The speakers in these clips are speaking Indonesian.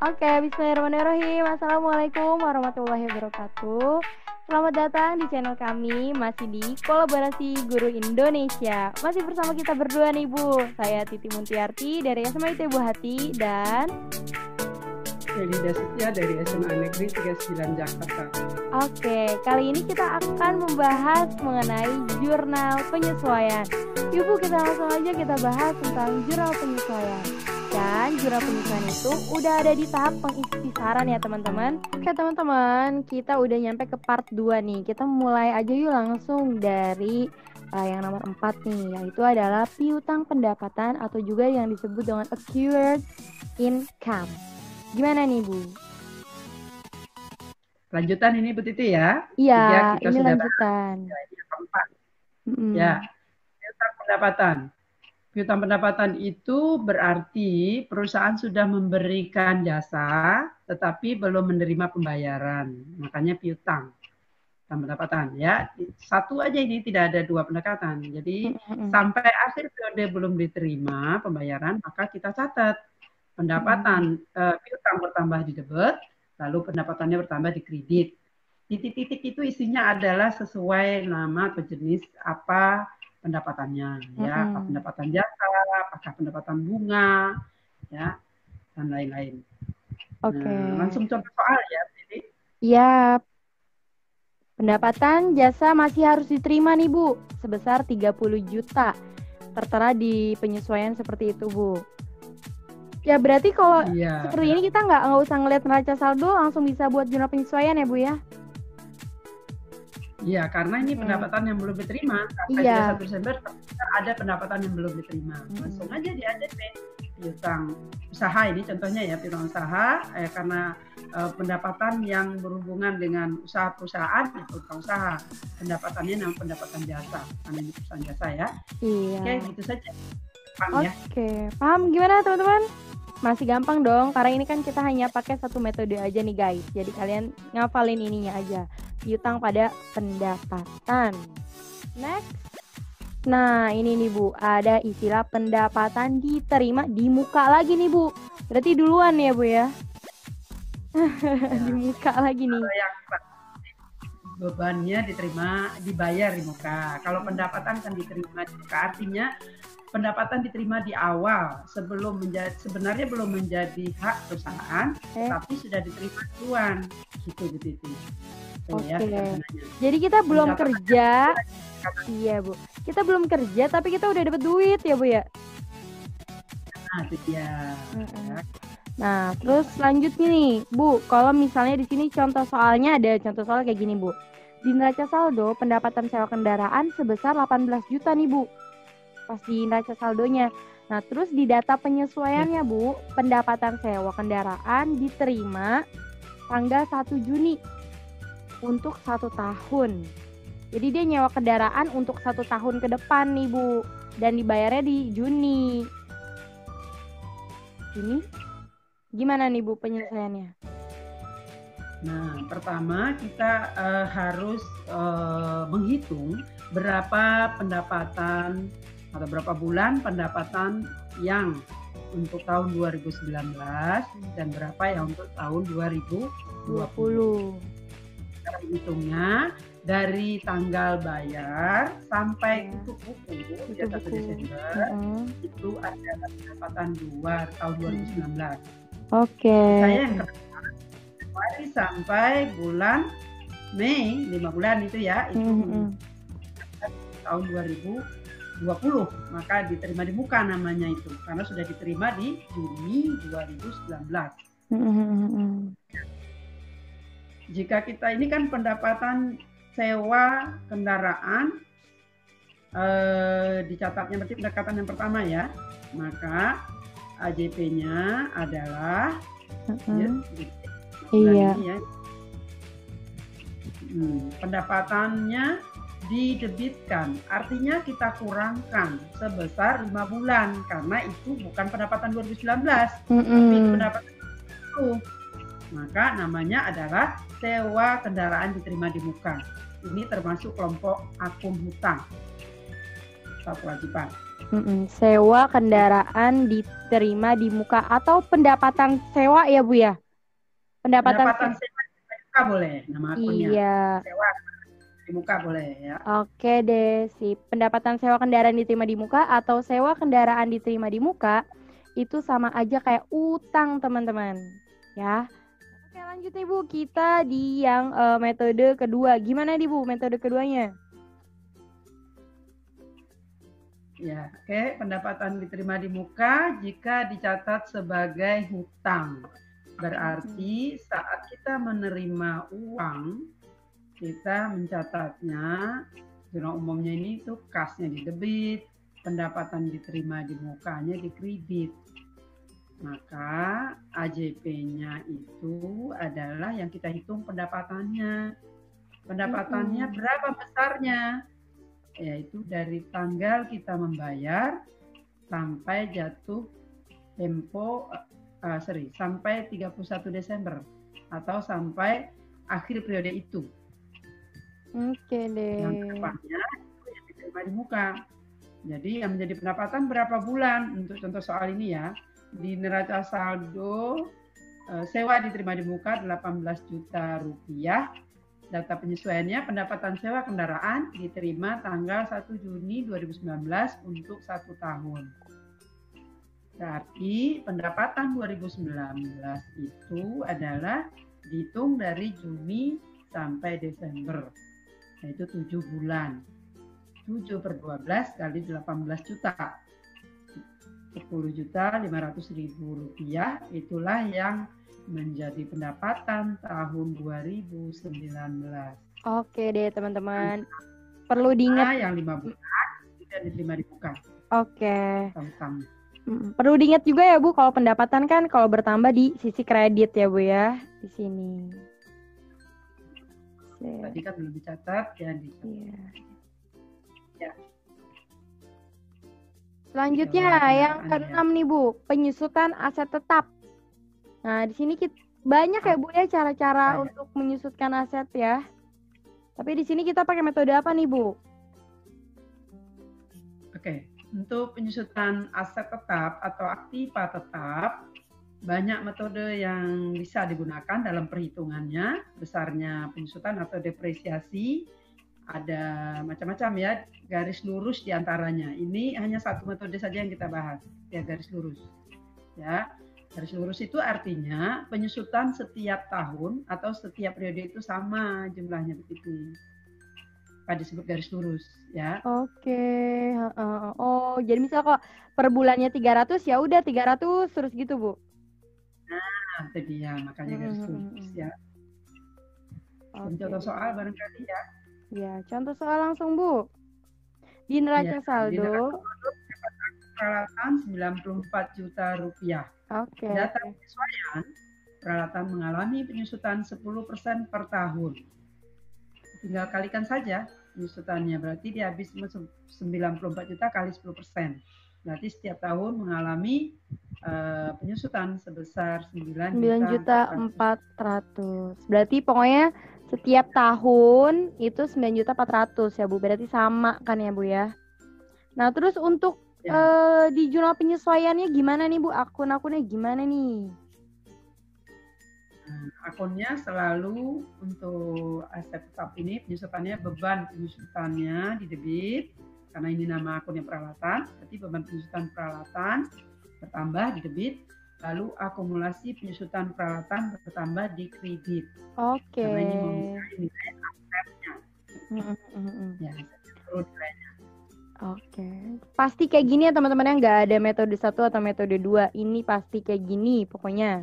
Oke, bismillahirrahmanirrahim. Assalamualaikum warahmatullahi wabarakatuh. Selamat datang di channel kami, masih di Kolaborasi Guru Indonesia. Masih bersama kita berdua nih Bu. Saya Titi Muntiarti dari SMA ITB Hati dan Eli Dasitya dari SMA Negeri 39 Jakarta. Oke, kali ini kita akan membahas mengenai jurnal penyesuaian. Yuk Bu, kita langsung aja kita bahas tentang jurnal penyesuaian. Dan jurnal penyesuaian itu udah ada di tahap pengisi saran ya teman-teman. Oke teman-teman, kita udah nyampe ke part 2 nih. Kita mulai aja yuk langsung dari yang nomor 4 nih, yaitu adalah piutang pendapatan atau juga yang disebut dengan accrued income. Gimana nih Bu? Lanjutan ini Bu Titi ya? Iya, kita ini sudah lanjutan. yang keempat. Ya, piutang pendapatan. Piutang pendapatan itu berarti perusahaan sudah memberikan jasa tetapi belum menerima pembayaran. Makanya piutang pendapatan ya. Satu aja ini, tidak ada dua pendekatan. Jadi sampai akhir periode belum diterima pembayaran, maka kita catat pendapatan piutang bertambah di debit, lalu pendapatannya bertambah di kredit. Titik-titik itu isinya adalah sesuai nama atau jenis apa pendapatannya, ya, apa pendapatan jasa, apakah pendapatan bunga, ya, dan lain-lain. Oke. Langsung contoh soal ya. Iya. Pendapatan jasa masih harus diterima nih Bu, sebesar 30 juta. Tertera di penyesuaian seperti itu Bu. Ya berarti kalau seperti ini kita nggak usah ngeliat neraca saldo, langsung bisa buat jurnal penyesuaian ya Bu ya? Iya, karena ini pendapatan yang belum diterima. Sampai 31 Desember ada pendapatan yang belum diterima. Langsung aja di ADP piutang usaha ini contohnya ya, piutang usaha karena pendapatan yang berhubungan dengan usaha perusahaan ya piutang usaha. Pendapatannya namanya pendapatan jasa, karena ini perusahaan jasa ya. Iya. Oke, gitu saja. Paham ya? Oke, paham gimana teman-teman? Masih gampang dong, karena ini kan kita hanya pakai satu metode aja nih guys. Jadi kalian ngafalin ininya aja. Piutang pada pendapatan. Next. Nah ini nih Bu, ada istilah pendapatan diterima di muka lagi nih Bu. Berarti duluan ya Bu ya? Di muka lagi nih. Yang bebannya dibayar di muka. Kalau pendapatan kan diterima di muka, artinya pendapatan diterima di awal sebenarnya belum menjadi hak perusahaan, tapi sudah diterima duluan. Gitu gitu. Oke. Jadi kita belum kerja. Iya Bu. Kita belum kerja tapi kita udah dapat duit ya Bu ya. Nah, itu dia. Nah, terus selanjutnya nih, Bu, kalau misalnya di sini contoh soalnya ada contoh soal kayak gini, Bu. Di neraca saldo pendapatan sewa kendaraan sebesar 18 juta nih, Bu. Pas di neraca saldonya. Nah, terus di data penyesuaiannya, Bu, pendapatan sewa kendaraan diterima tanggal 1 Juni untuk 1 tahun. Jadi dia nyewa kendaraan untuk 1 tahun ke depan nih, Bu. Dan dibayarnya di Juni. Ini gimana nih Bu penyelesaiannya? Nah, pertama kita harus menghitung berapa pendapatan atau berapa bulan pendapatan yang untuk tahun 2019 dan berapa yang untuk tahun 2020. Kita hitungnya dari tanggal bayar sampai tutup buku ya 1 Desember itu ada pendapatan luar tahun 2019. Oke. Saya yang Januari sampai bulan Mei 5 bulan itu ya itu tahun 2020 maka diterima di muka namanya itu karena sudah diterima di Juni 2019. Jika kita ini kan pendapatan sewa kendaraan dicatatnya berarti pendekatan yang pertama ya, maka AJP-nya adalah pendapatannya didebitkan, artinya kita kurangkan sebesar 5 bulan karena itu bukan pendapatan 2019 tapi pendapatan itu. Maka namanya adalah sewa kendaraan diterima di muka. Ini termasuk kelompok akum hutang atau kewajiban. Sewa kendaraan diterima di muka atau pendapatan sewa ya Bu ya? Pendapatan sewa di muka boleh, nama akunnya. Iya. Sewa di muka boleh ya. Oke deh, sip. Pendapatan sewa kendaraan diterima di muka atau sewa kendaraan diterima di muka itu sama aja kayak utang teman-teman, ya. Oke lanjut nih Bu, kita di yang metode kedua. Gimana nih Bu metode keduanya? Ya, oke. Pendapatan diterima di muka jika dicatat sebagai hutang. Berarti saat kita menerima uang, kita mencatatnya, zona umumnya ini tuh kasnya di debit, pendapatan diterima di mukanya di kredit. Maka AJP-nya itu adalah yang kita hitung pendapatannya. Pendapatannya berapa besarnya? Yaitu dari tanggal kita membayar sampai jatuh tempo sampai 31 Desember atau sampai akhir periode itu. Oke deh. Yang kedepannya itu yang diterima di muka. Jadi yang menjadi pendapatan berapa bulan untuk contoh soal ini ya. Di neraca saldo sewa diterima di muka 18 juta rupiah. Data penyesuaiannya pendapatan sewa kendaraan diterima tanggal 1 Juni 2019 untuk 1 tahun. Berarti pendapatan 2019 itu adalah dihitung dari Juni sampai Desember. Yaitu 7 bulan. 7 per 12 kali 18 juta. 10.500.000 rupiah itulah yang menjadi pendapatan tahun 2019. Oke deh teman-teman. Perlu diingat yang 5 bulan tidak diterima di muka. Oke. Perlu diingat juga ya Bu, kalau pendapatan kan kalau bertambah di sisi kredit ya Bu ya, di sini. Tadi kan belum dicatat ya. Ya. Selanjutnya yang ke-6 nih Bu, penyusutan aset tetap. Nah, di sini banyak ya Bu ya cara-cara untuk menyusutkan aset ya. Tapi di sini kita pakai metode apa nih Bu? Oke, untuk penyusutan aset tetap atau aktiva tetap, banyak metode yang bisa digunakan dalam perhitungannya, besarnya penyusutan atau depresiasi, ada macam-macam ya, garis lurus diantaranya. Ini hanya satu metode saja yang kita bahas, ya garis lurus. Ya, garis lurus itu artinya penyusutan setiap tahun atau setiap periode itu sama jumlahnya begitu. Disebut garis lurus ya. Oke. Oh, jadi misal kok per bulannya 300 ya udah 300 terus gitu, Bu. Nah, itu dia makanya garis lurus ya. Contoh soal barangkali ya. Ya, contoh soal langsung, Bu. Di neraca saldo peralatan 94 juta rupiah. Oke. Data penyesuaian peralatan mengalami penyusutan 10% per tahun. Tinggal kalikan saja penyusutannya, berarti dia habis 94 juta kali 10%. Berarti setiap tahun mengalami penyusutan sebesar 9.400.000. Berarti pokoknya setiap tahun itu 9.400.000 ya Bu. Berarti sama kan ya Bu ya. Nah terus untuk di jurnal penyesuaiannya gimana nih Bu? Akun-akunnya gimana nih? Akunnya selalu untuk aset tetap ini penyusutannya beban penyusutannya di debit karena ini nama akunnya peralatan, berarti beban penyusutan peralatan bertambah di debit, lalu akumulasi penyusutan peralatan bertambah di kredit. Oke. Karena ini memulai nilai asetnya. Ya, terus nilainya. Oke. Pasti kayak gini ya teman-teman, yang nggak ada metode 1 atau metode 2. Ini pasti kayak gini pokoknya.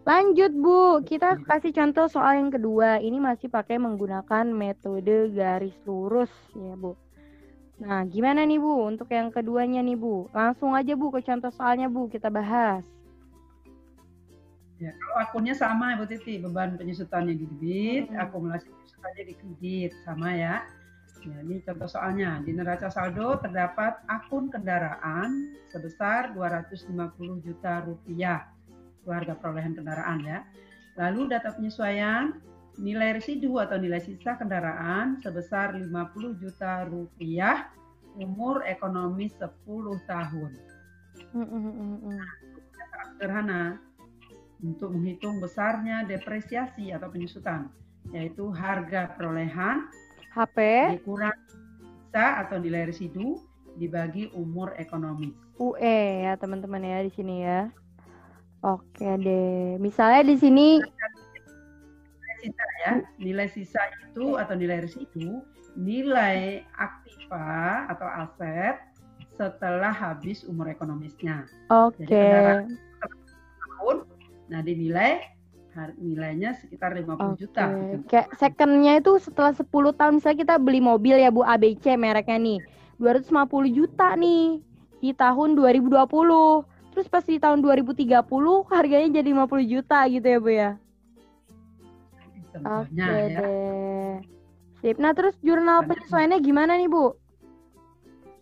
Lanjut Bu, kita kasih contoh soal yang kedua. Ini masih pakai menggunakan metode garis lurus ya Bu. Nah gimana nih Bu untuk yang keduanya nih Bu? Langsung aja Bu ke contoh soalnya Bu, kita bahas. Ya, kalau akunnya sama Bu Titi, beban penyusutannya di debit, akumulasi penyusutannya di kredit, sama ya. Ya, ini contoh soalnya. Di neraca saldo terdapat akun kendaraan sebesar 250 juta rupiah. Itu harga perolehan kendaraan ya. Lalu data penyesuaian nilai residu atau nilai sisa kendaraan sebesar 50 juta rupiah umur ekonomi 10 tahun. Sangat sederhana untuk menghitung besarnya depresiasi atau penyusutan, yaitu harga perolehan HP dikurang sisa atau nilai residu dibagi umur ekonomis. UE ya teman-teman ya di sini ya. Oke deh. Misalnya di sini nilai sisa ya, nilai sisa itu atau nilai residu, nilai aktiva atau aset setelah habis umur ekonomisnya. oke. Jadi kendaraan tahun, nah dinilai nilainya sekitar 50 juta. Gitu. Kayak secondnya itu setelah 10 tahun misalnya kita beli mobil ya Bu, ABC mereknya nih 250 juta nih di tahun 2020. Terus pas di tahun 2030 harganya jadi 50 juta gitu ya Bu ya. Oke ya. deh. Sip. Nah terus jurnal penyesuaiannya gimana nih Bu?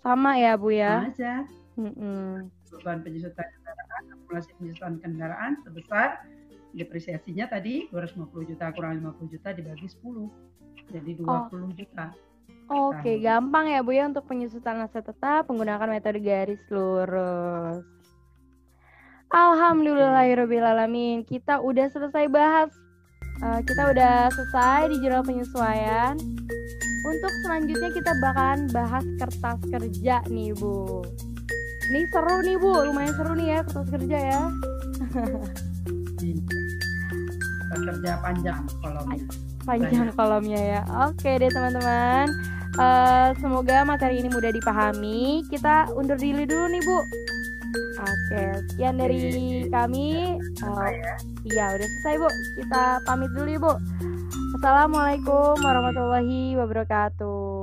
Sama ya Bu ya? Sama aja. Beban penyusutan kendaraan, akumulasi penyusutan kendaraan sebesar depresiasinya tadi 250 juta kurang 50 juta dibagi 10. Jadi 20 juta. Oke, gampang ya Bu ya untuk penyusutan aset tetap menggunakan metode garis lurus. Alhamdulillahirrahmanirrahim. Kita udah selesai bahas. Kita udah selesai di jurnal penyesuaian. Untuk selanjutnya kita bakalan bahas kertas kerja nih Bu. Ini seru nih Bu, lumayan seru nih ya kertas kerja ya. Kertas kerja panjang kolomnya. Panjang kolomnya ya. Oke deh teman-teman. Semoga materi ini mudah dipahami. Kita undur diri dulu nih Bu. Oke, sekian dari kami. Iya, udah selesai Bu. Kita pamit dulu ya Bu. Assalamualaikum warahmatullahi wabarakatuh.